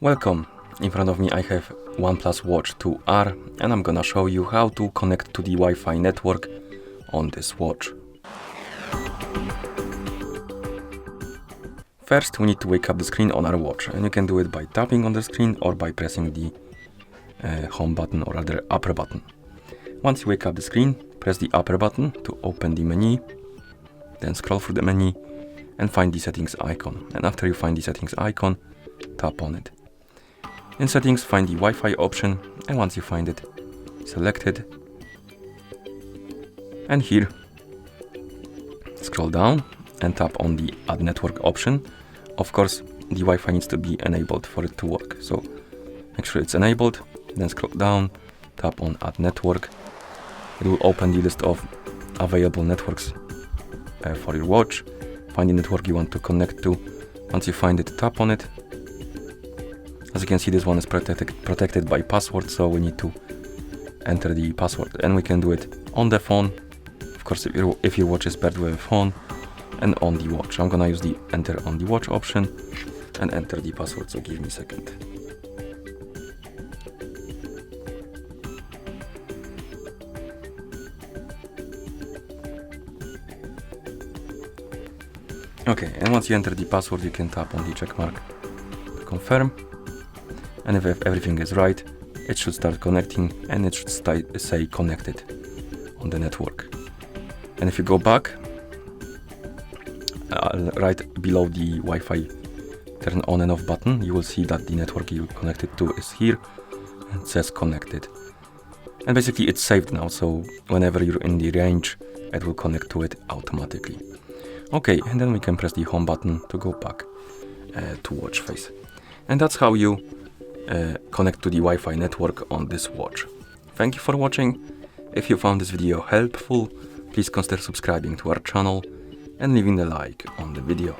Welcome. In front of me I have OnePlus Watch 2R and I'm gonna show you how to connect to the Wi-Fi network on this watch. First we need to wake up the screen on our watch, and you can do it by tapping on the screen or by pressing the home button, or rather upper button. Once you wake up the screen, press the upper button to open the menu, then scroll through the menu and find the settings icon. And after you find the settings icon, tap on it. In settings, find the Wi-Fi option, and once you find it, select it. And here, scroll down and tap on the Add Network option. Of course, the Wi-Fi needs to be enabled for it to work, so make sure it's enabled. Then scroll down, tap on Add Network. It will open the list of available networks for your watch. Find the network you want to connect to. Once you find it, tap on it. As you can see, this one is protected by password, so we need to enter the password, and we can do it on the phone. Of course, if your watch is paired with a phone, and on the watch. I'm gonna use the enter on the watch option and enter the password, so give me a second. Okay, and once you enter the password, you can tap on the check mark to confirm. And if everything is right, it should start connecting, and it should say connected on the network. And if you go back, right below the Wi-Fi turn on and off button, you will see that the network you connected to is here and it says connected. And basically it's saved now, so whenever you're in the range, it will connect to it automatically. Okay, and then we can press the home button to go back to watch face. And that's how you connect to the Wi-Fi network on this watch. Thank you for watching. If you found this video helpful, please consider subscribing to our channel and leaving a like on the video.